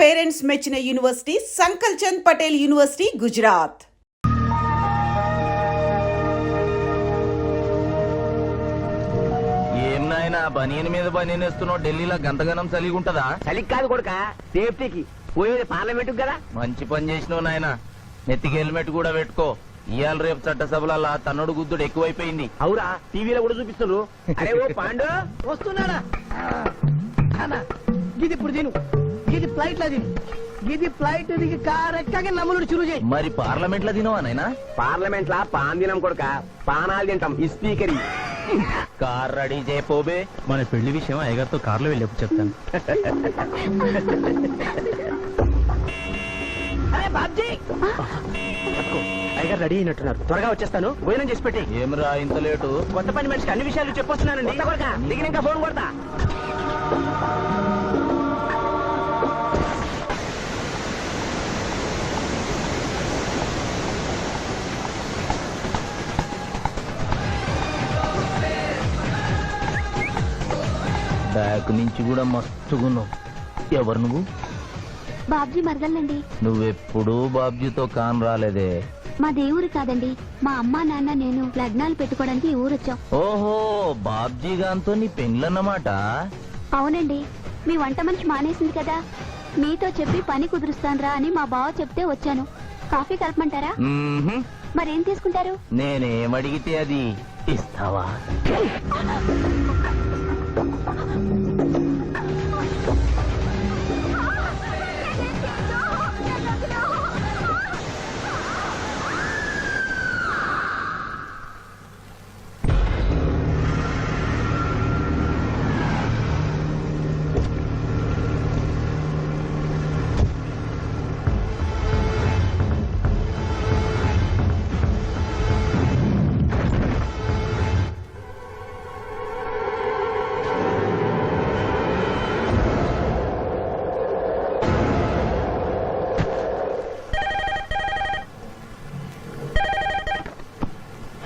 Parents మెచ్చిన university సంకల్ Chand Patel university Gujarat. ఏం నాయనా బనీని మీద బనీని వేస్తున్నావు? ఢిల్లీలో గంతగనం చలిగి ఉంటదా? చలికి కాదు కొడుక, సేఫ్టీకి. పోయేది పార్లమెంట్ కదా. మంచి పని చేసినావు నాయన. నెత్తికి హెల్మెట్ కూడా పెట్టుకో. ఇవాళ రేపు చట్టసభల తన్నుడు గుద్దుడు ఎక్కువైపోయింది. అవురా, టీవీలో కూడా చూపిస్తున్నారు. అరే ఓ పాండు వస్తున్నాడా? ఇది ఇప్పుడు తిను, ఇది ఫ్లైట్ లో తిను, ఇది ఫ్లైట్ దిగి కార్ ఎక్కగా నమ్ములు చురు చేయి. మరి పార్లమెంట్ లో తినవా నాయనా? పార్లమెంట్ లా పాన్ తినం కొడుక, పానాలు తింటాం. ఈ స్పీకర్ కార్ రెడీ చేయపోబే. మన పెళ్లి విషయం అయ్యగారితో కార్లో వెళ్ళేప్పుడు చెప్తాను. అరే బాబ్జీ, అయ్యగారు రెడీ అయినట్టున్నారు. త్వరగా వచ్చేస్తాను, భోజనం చేసి పెట్టి. ఏమరా ఇంత లేటు? కొత్త పని మనిషికి అన్ని విషయాలు చెప్పొస్తున్నానండి. దిగినాక ఫోన్ కొడతా. బ్యాక్ నుంచి కూడా మస్తుగున్నావు. ఎవరు నువ్వు? బాబ్జీ మరదలండి. నువ్వెప్పుడూ బాబ్జీతో కాన్ రాలేదే. మా దేవురు కాదండి, మా అమ్మా నాన్న నేను లగ్నాలు పెట్టుకోవడానికి ఈ ఊరొచ్చాం. ఓహో, బాబ్జీ గాంతో నీ పెండ్లన్నమాట. అవునండి, మీ వంట మనిషి మానేసింది కదా, మీతో చెప్పి పని కుదురుస్తానురా అని మా బావ చెప్తే వచ్చాను. కాఫీ కలపమంటారా? మరేం తీసుకుంటారు? నేనేమడిగితే అది ఇస్తావా?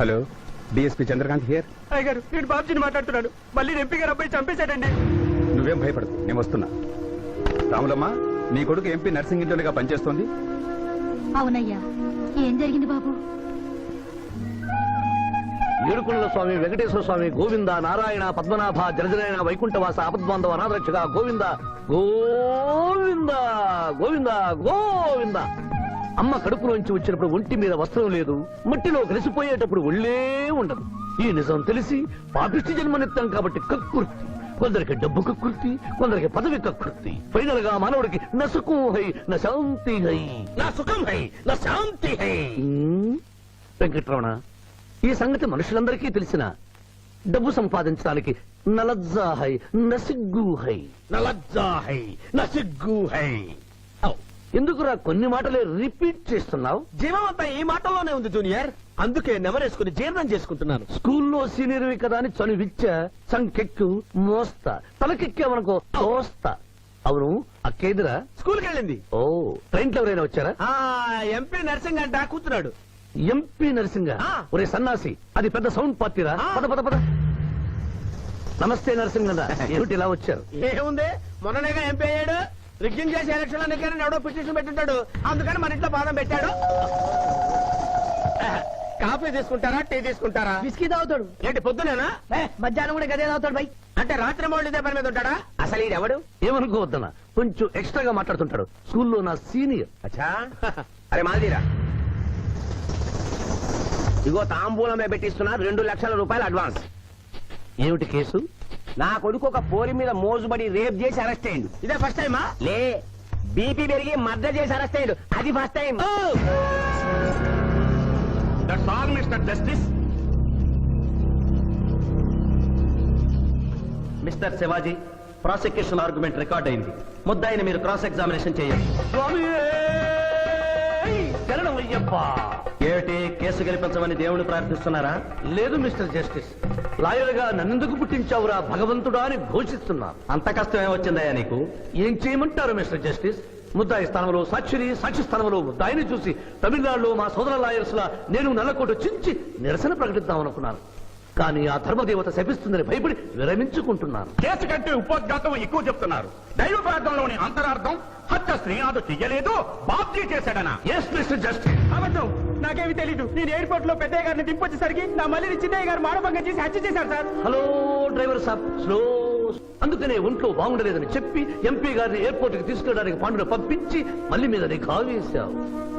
Hello, DSP Chandrakant here. అయ్యగారు, నేను బాబ్జీని మాట్లాడుతున్నాను. మళ్ళీ ఎంపీ గారు అబ్బాయి చంపేశాడండి. నువ్వేం భయపడదు, నేను వస్తున్నా. రాములమ్మ, నీ కొడుకు ఎంపీ నర్సింగ్ ఇంటర్గా పనిచేస్తోంది. అవునయ్యా, ఏం జరిగింది బాబు? ఏడుకొండల స్వామి, వెంకటేశ్వర స్వామి, గోవింద, నారాయణ, పద్మనాభ, జలజనాయన, వైకుంఠవాస, ఆపద్బాంధవ, అనాథరక్షక, గోవింద గోవింద గోవింద గోవింద. అమ్మ కడుపులోంచి వచ్చినప్పుడు ఒంటి మీద వస్త్రం లేదు, మట్టిలో కలిసిపోయేటప్పుడు ఒళ్ళే ఉండదు. ఈ నిజం తెలిసి పాపిష్టి జన్మనిత్తం కాబట్టి కక్కుర్తి. కొందరికి డబ్బు కక్కుర్తి, కొందరికి పదవి కక్కుర్తి. ఫైనల్ గా మానవుడికి నా సుఖం హై, నా శాంతి హై, నా సుఖం హై, నా శాంతి హై. వెంకటరమణ, ఈ సంగతి మనుషులందరికీ తెలిసిన డబ్బు సంపాదించడానికి నలజ్జా హై, నసిగ్గు హై, నలజ్జా హై, నసిగ్గు హై. ఎందుకురా కొన్ని మాటలే రిపీట్ చేస్తున్నావు? జీవం అంతా ఈ మాటల్లోనే ఉంది జూనియర్, అందుకే నెమరేసుకుని జీర్ణం చేసుకుంటున్నాను. స్కూల్లో సీనియర్వి కదా అని చనువిచ్చ, సంకెక్కు, మోస్తా, తలకెక్కామనుకో తోస్తా. అవును, అక్కేదిరా స్కూల్కి వెళ్ళింది. ఓ, ట్రైన్లో ఎవరైనా వచ్చారా? ఎంపీ నర్సింగ్ అంట కూర్చున్నాడు. ఎంపీ నరసింగ, ఒరే సన్నాసి, అది పెద్ద సౌండ్ పార్టీరా. పద పద పద. నమస్తే నరసింగ, ఏమిటి ఇలా వచ్చారు? ఏముంది, మొన్ననేగా ఎంపీ అయ్యాడు. రిగ్గింగ్ చేసి ఎలక్షన్ ఎన్నికని ఎవడో పిటిషన్ పెట్టుంటాడు, అందుకని మన ఇంట్లో బాదం పెట్టాడు. కాఫీ తీసుకుంటారా, టీ తీసుకుంటారా? విస్కీ తాగుతాడు. ఏంటి పొద్దునేనా? మధ్యాహ్నం కూడా గదే తాగుతాడు బై. అంటే రాత్రి మౌళ్ళు ఇదే పని మీద ఉంటాడా? అసలు ఇది ఎవడు? ఏమనుకోవద్దన్నా, కొంచెం ఎక్స్ట్రాగా మాట్లాడుతుంటాడు. స్కూల్లో నా సీనియర్. అచ్చా, అరే మాదిరా, ఇగో తాంబూలమే పెట్టిస్తున్నా, 2 లక్షల రూపాయలు అడ్వాన్స్. ఏమిటి కేసు? నా కొడుకు ఒక పోరి మీద మోజుబడి రేప్ చేసి అరెస్ట్ అయ్యిండు. ఇదే ఫస్ట్ టైమా? లే, బీపీ పెరిగి మర్డర్ చేసి అరెస్ట్ అయ్యాడు, అది first time. That's all mister justice. Mister Shivaji, prosecution argument record అయింది. ముద్దాయిని మీరు క్రాస్ ఎగ్జామినేషన్ చేయండి. ఏమిటి, కేసు గెలిపించమని దేవుని ప్రార్థిస్తున్నారా? లేదు మిస్టర్ జస్టిస్, లాయర్ గా నన్నెందుకు పుట్టించావురా భగవంతుడా అని ఘోషిస్తున్నా. అంత కష్టం ఏమొచ్చిందయ్యా నీకు? ఏం చేయమంటారు మిస్టర్ జస్టిస్? ముద్దాయి స్థానంలో సాక్షిని, సాక్షి స్థానంలో ముద్దాయిని చూసి తమిళనాడులో మా సోదర లాయర్స్ లా నేను నల్లకోట చించి నిరసన ప్రకటిద్దామనుకున్నాను. కానీ ఆ ధర్మదేవత శపిస్తుందని భయపడి విరమించుకుంటున్నాను. కేసు కంటే ఉపోద్ఘాతం ఎక్కువ చెప్తున్నారు. దైవ ప్రార్థనలోని అంతరార్థం హత్య శ్రీనాథు చెయ్యలేదు, బాబ్జీ చేశాడనా? Yes mister justice. అబద్ధం, నాకేమి తెలీదు. నేను ఎయిర్పోర్ట్ లో పెద్దయ్య గారిని దింపొచ్చేసరికి నా మళ్ళీ చిన్నయ్య గారు మానభంగం చేసి హత్య చేశారు సార్. హలో డ్రైవర్ సాబ్, స్లో. అందుకనే ఒంట్లో బాగుండలేదని చెప్పి ఎంపీ గారిని ఎయిర్పోర్ట్ కి తీసుకెళ్ళడానికి పాండును పంపించి మళ్ళీ మీద నీకు ఆవేశావు.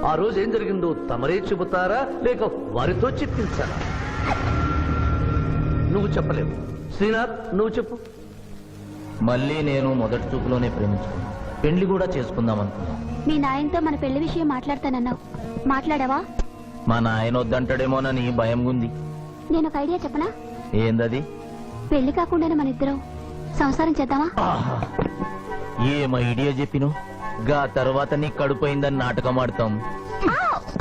ఆ రోజు ఏం జరిగిందో తమరే చెబుతారా లేక వారితో చెప్పించారా? నువ్వు చెప్పలేవు. శ్రీనాథ్, నువ్వు చెప్పు. మళ్ళీ నేను మొదటి చూపులోనే ప్రేమించుకున్నాను. పెళ్లి కూడా చేసుకుందాం అనుకున్నా. మీ నాయనతో మన పెళ్లి విషయం మాట్లాడతానన్నావు, మాట్లాడావా? మా నాయన వద్దంటాడేమోనని భయం ఉంది. నేను ఒక ఐడియా చెప్పనా? ఏందది? పెళ్లి కాకుండానే మన ఇద్దరం సంసారం చేద్దామా? ఆహా, ఏం ఐడియా చెప్పిను. గా తర్వాత నీ కడుపోయిందని నాటకం ఆడతాం.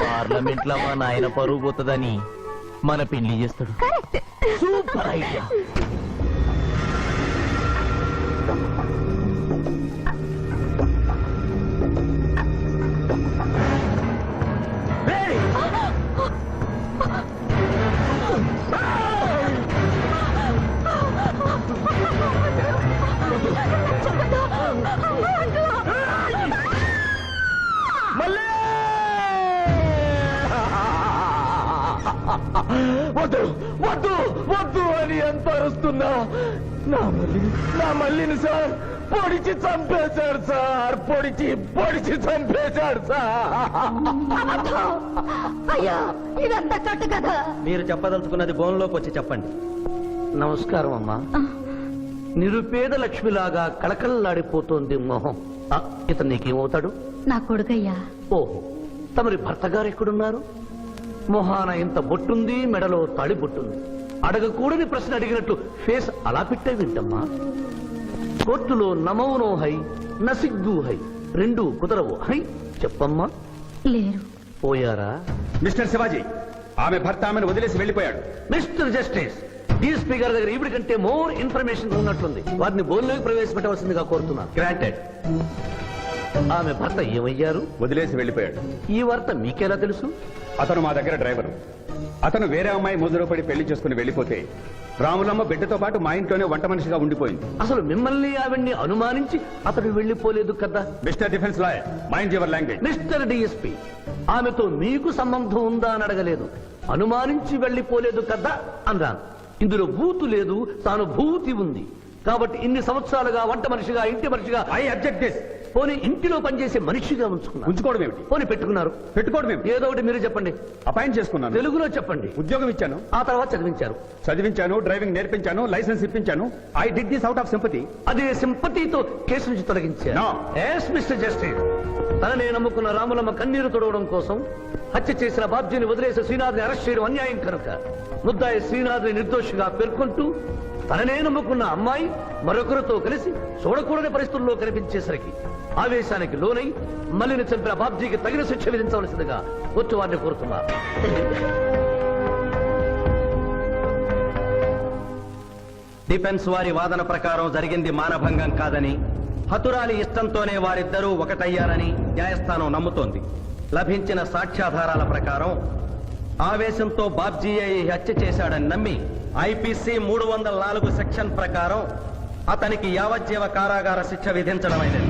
పార్లమెంట్ లో మా నాయన పరువు పోతుందని మన పెళ్లి చేస్తాడు. Super idea. వద్దు వద్దు వద్దు అని ఎంత అరుస్తున్నా నా మల్లిని సార్ పొడిచి చంపేశాడు సార్. పొడిచి చంపేశాడు సార్. అయ్యా, ఇదంతా కట్టు కదా. మీరు చెప్పదలుచుకున్నది బోన్లోకి వచ్చి చెప్పండి. నమస్కారం అమ్మా. నిరుపేద లక్ష్మిలాగా కళకళలాడిపోతోంది మొహం. ఇతను నీకేమవుతాడు? నా కొడుకయ్యా. ఓహో, తమరి భర్త గారు ఎక్కడున్నారు? మొహాన ఇంత బొట్టుంది, మెడలో తాళి బొట్టుంది. అడగకూడని ప్రశ్న అడిగినట్లు ఫేస్ అలా పెట్టే వింటమ్మా. కోర్టులో నమౌనో హై, నసిగ్గు హై, రెండు కుదరవు హై. చెప్పమ్మా. లేరు. పోయారా? మిస్టర్ శివాజీ, ఆమె భర్త ఆమెను వదిలేసి వెళ్ళిపోయాడు. మిస్టర్ జస్టిస్, డీఎస్పీ గారి దగ్గర ఇవిడి కంటే మోర్ ఇన్ఫర్మేషన్ ఉన్నట్లుంది. వారిని బోన్లోకి ప్రవేశపెట్టవలసిందిగా కోరుతున్నాను. గ్రాంటెడ్. ఆమె భర్త ఏమయ్యారు? వదిలేసి వెళ్ళిపోయాడు. ఈ వార్త మీకెలా తెలుసు? అతను మా దగ్గర డ్రైవరు. అతను వేరే అమ్మాయి ముద్రలో పడి పెళ్లి చేసుకుని వెళ్ళిపోతే రాములమ్మ బిడ్డతో పాటు మా ఇంట్లోనే వంట మనిషిగా ఉండిపోయింది. అసలు మిమ్మల్ని ఆవిడ్ని అనుమానించి అతడు వెళ్ళిపోలేదు కదా? Mister defence lawyer, mind your language. Mister DSP, ఆమెతో మీకు సంబంధం ఉందా అని అడగలేదు, అనుమానించి వెళ్ళిపోలేదు కదా అన్నాను. ఇందులో భూతు లేదు, తాను భూతి ఉంది. కాబట్టి ఇన్ని సంవత్సరాలుగా వంట మనిషిగా, ఇంటి మనిషిగా, ఐ అబ్జెక్ట్ దిస్. పోనీ ఇంటిలో పనిచేసే మనిషిగా ఉంచుకున్నారు. ఉంచుకోవడం ఏమిటి? పోనీ పెట్టుకున్నారు. పెట్టుకోవడం ఏమిటి? ఏదో ఒకటి మీరు చెప్పండి. అపాయింట్ చేసుకున్నాను. తెలుగులో చెప్పండి. ఉద్యోగం ఇచ్చాను. ఆ తర్వాత చదివించారు. చదివించాను, డ్రైవింగ్ నేర్పించాను, లైసెన్స్ ఇప్పించాను. I did this out of sympathy. అదే సింపతితో కేసు నుంచి తొలగించారు. No. ఎస్ మిస్టర్ జస్టిస్, తననే నమ్ముకున్న రాములమ్మ కన్నీరు తొడవడం కోసం హత్య చేసిన బాబ్జీని వదిలేసి శ్రీనాథ్ని అరెస్ట్ చేయడం అన్యాయం కనుక ముద్దాయి శ్రీనాథ్ని నిర్దోషిగా పేర్కొంటూ తననే నమ్ముకున్న అమ్మాయి మరొకరితో కలిసి చూడకూడని పరిస్థితుల్లో కనిపించేసరికి ఆవేశానికి లోనై మల్లిని చంపిన బాబ్జీకి తగిన శిక్ష విధించవలసిందిగా కోర్టు వారిని కోరుతున్నారు. డిఫెన్స్ వారి వాదన ప్రకారం జరిగింది మానభంగం కాదని, హతురాలి ఇష్టంతోనే వారిద్దరూ ఒకటయ్యారని న్యాయస్థానం నమ్ముతోంది. లభించిన సాక్ష్యాధారాల ప్రకారం ఆవేశంతో బాబ్జీయే ఈ హత్య చేశాడని నమ్మి ఐపీసీ 304 సెక్షన్ ప్రకారం అతనికి యావజ్జీవ కారాగార శిక్ష విధించడమైనది.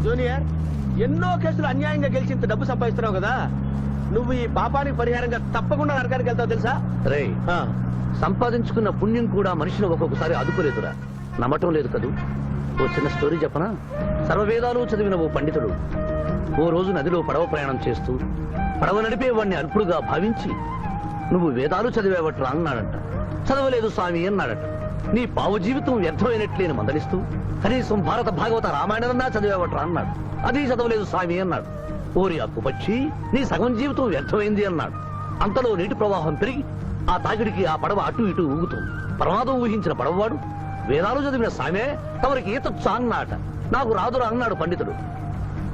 జూనియర్, ఎన్నో కేసులు అన్యాయంగా గెలిచి ఇంత డబ్బు సంపాదిస్తున్నావు కదా, నువ్వు ఈ పాపానికి పరిహారంగా తప్పకుండా నరకానికి వెళ్తావు తెలుసా? రే, సంపాదించుకున్న పుణ్యం కూడా మనిషిని ఒక్కొక్కసారి అదుపులేదురా. నమ్మటం లేదు కదూ. ఓ చిన్న స్టోరీ చెప్పనా? సర్వవేదాలు చదివిన ఓ పండితుడు ఓ రోజు నదిలో పడవ ప్రయాణం చేస్తూ పడవ నడిపే వాడిని అల్పుడుగా భావించి, నువ్వు వేదాలు చదివేవట్రా అన్నాడంట. చదవలేదు స్వామి అన్నాడట. నీ పావు జీవితం వ్యర్థమైనట్లేని మందలిస్తూ, కనీసం భారత భాగవత రామాయణన్నా చదివేవట్రా అన్నాడు. అది చదవలేదు స్వామి అన్నాడు. ఓరి అక్కుపక్షి, నీ సగం జీవితం వ్యర్థమైంది అన్నాడు. అంతలో నీటి ప్రవాహం పెరిగి ఆ తాకిడికి ఆ పడవ అటు ఇటు ఊగుతుంది. ప్రమాదం ఊహించిన పడవవాడు, వేదాలు చదివిన సామే తమరికి ఈతొచ్చా అన్నాట. నాకు రాదురా అన్నాడు పండితుడు.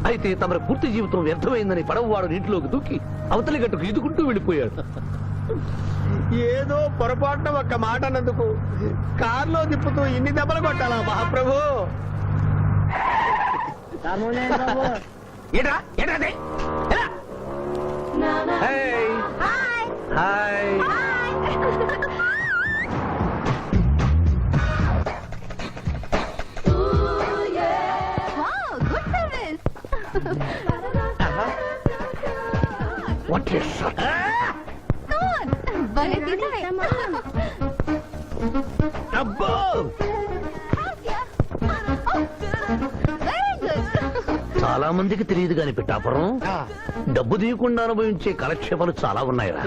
అయితే తమరి పూర్తి జీవితం వ్యర్థమైందని పడవవాడు నీటిలోకి దూకి అవతలి గట్టుకు ఈదుకుంటూ వెళ్ళిపోయాడు. ఏదో పొరపాటున ఒక్క మాట అన్నందుకు కారులో తిప్పుతూ ఇన్ని దెబ్బలు కొట్టాలా మహాప్రభు? ఏంట్రా ఏంట్రా Hey. Hi. What is shot? అబ్బో! చాలా మందికి తెలియదు గాని పిఠాపురం డబ్బు తీయకుండా అనుభవించే కాలక్షేపాలు చాలా ఉన్నాయిరా.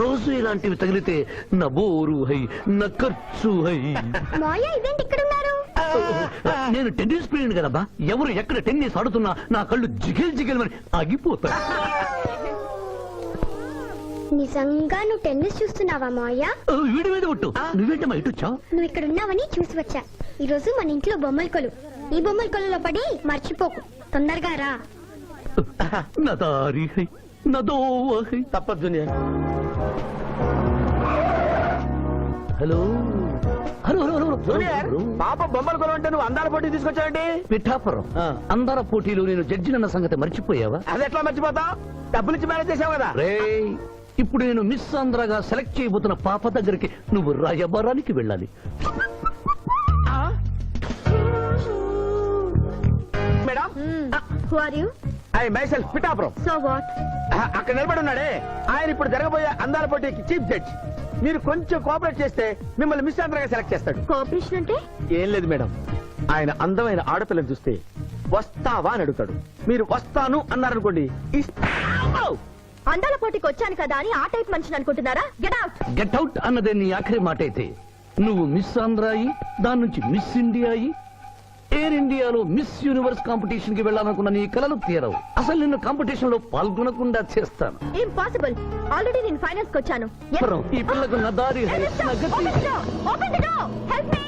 రోజు ఇలాంటివి తగిలితే నా బోరు హై నా ఖర్చు హై. నేను టెన్నిస్ ప్లేయర్ కదబ్బా. ఎవరు ఎక్కడ టెన్నిస్ ఆడుతున్నా నా కళ్ళు జిగిల్ జిగిల్ అని ఆగిపోతాయి. నిజంగా నువ్వు టెన్నిస్ చూస్తున్నావా మావయ్య? వీడి మీద కొట్టు. నువ్వేంటమ్మా ఇటు వచ్చావు? నువ్వు ఇక్కడ ఉన్నావని చూసి వచ్చా. ఈ రోజు మన ఇంట్లో బొమ్మల కొలు. ఈ బొమ్మల కొలులో పడి మర్చిపోకు. తొందరగా రా. నా దారి హై నా దోవ హై. తప్పదు హలో హలో హలో జూనియర్, పాప బొమ్మలు కొనుంటే నువ్వు అందాల పోటీ తీసుకొచ్చావండి. పిఠాపురం అందాల పోటీలో నేను జడ్జినన్న సంగతి మర్చిపోయావా? అది ఎట్లా మర్చిపోతావు? డబ్బులు ఇచ్చి మేనేజ్ చేసావు కదా. రేయ్, ఇప్పుడు నేను మిస్ ఆంధ్రగా సెలెక్ట్ చేయబోతున్న పాప దగ్గరికి నువ్వు రాయబారానికి వెళ్ళాలి. Madam, Who are you? I myself Pithapuram. So what? అక్కడ నిలబడి ఉన్నాడే ఆయన ఇప్పుడు జరగబోయే అందాల పోటీకి చీఫ్ జడ్జ్. మీరు కొంచెం కోఆపరేట్ చేస్తే మిమ్మల్ని మిస్ ఆంధ్రగా సెలెక్ట్ చేస్తాడు. కోఆపరేషన్ అంటే? ఏం లేదు మేడం, ఆయన అందమైన ఆడపిల్లని చూస్తే వస్తావా అని అడుగుతాడు. మీరు వస్తాను అన్నారనుకోండి, అందాల పోటీకి వచ్చాను కదా అని ఆ టైప్ మనిషిని అనుకుంటున్నారా? Get out. గెట్ అవుట్ అన్నదే నీ ఆఖరి మాట అయితే నువ్వు మిస్ ఆంధ్ర అయి దాని నుంచి మిస్ ఇండియా అయి ఎయిర్ ఇండియాలో మిస్ యూనివర్స్ కాంపిటీషన్ కి వెళ్ళాలనుకున్న నీ కలలు తీరవు. అసలు నిన్ను కాంపిటీషన్ లో పాల్గొనకుండా చేస్తాను. ఇంపాసిబుల్. ఆల్రెడీ నేను ఫైనల్స్ కి వచ్చాను. ఈ పిల్లకు నా దారి హై, నా గతి high. Open the door. Help me.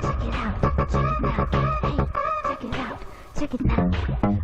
Check it out. Check it out. Check it out.